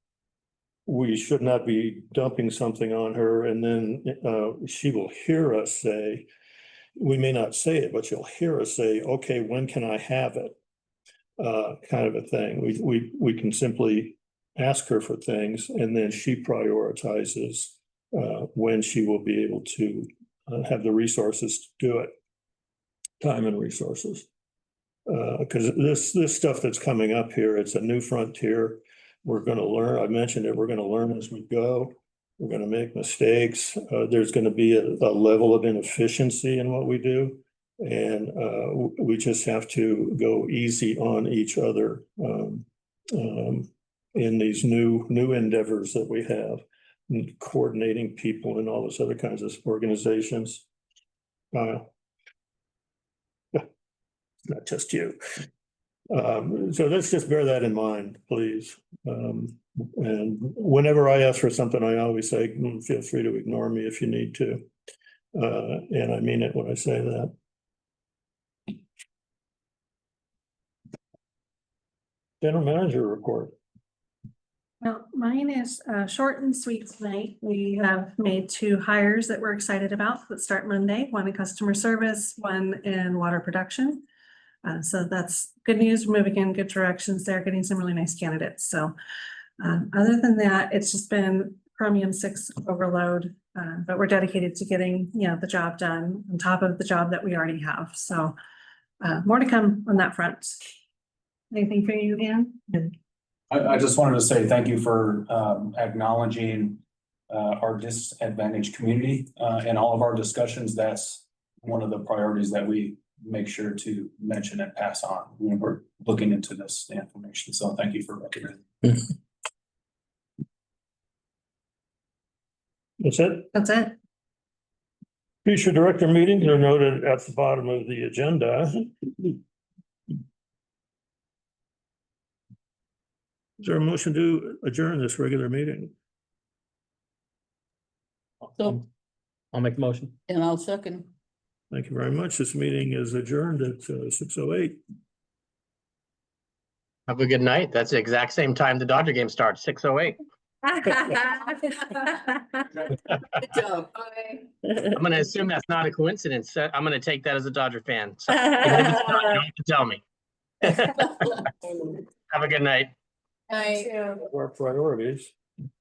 we should not be dumping something on her, and then she will hear us say, we may not say it, but you'll hear us say, okay, when can I have it? Kind of a thing. We can simply ask her for things, and then she prioritizes when she will be able to have the resources to do it, time and resources. Because this stuff that's coming up here, it's a new frontier. We're going to learn. I mentioned it. We're going to learn as we go. We're going to make mistakes. There's going to be a level of inefficiency in what we do, and we just have to go easy on each other in these new endeavors that we have, and coordinating people and all those other kinds of organizations. Not just you. So let's just bear that in mind, please. And whenever I ask for something, I always say, feel free to ignore me if you need to. And I mean it when I say that. General manager report. Well, mine is short and sweet tonight. We have made 2 hires that we're excited about that start Monday, one in customer service, one in water production. So that's good news. We're moving in good directions there, getting some really nice candidates. So other than that, it's just been Chromium 6 overload, but we're dedicated to getting, the job done on top of the job that we already have. So more to come on that front. Anything for you, Ann? I just wanted to say thank you for acknowledging our disadvantaged community in all of our discussions. That's one of the priorities that we make sure to mention and pass on when we're looking into this information. So thank you for recognizing. That's it. That's it. Future director meetings are noted at the bottom of the agenda. Is there a motion to adjourn this regular meeting? So, I'll make the motion. and I'll second. Thank you very much. This meeting is adjourned at 6:08. Have a good night. That's the exact same time the Dodger game starts, 6:08. Good job. I'm going to assume that's not a coincidence. I'm going to take that as a Dodger fan. So even if it's not, you don't have to tell me. Have a good night. Our priorities.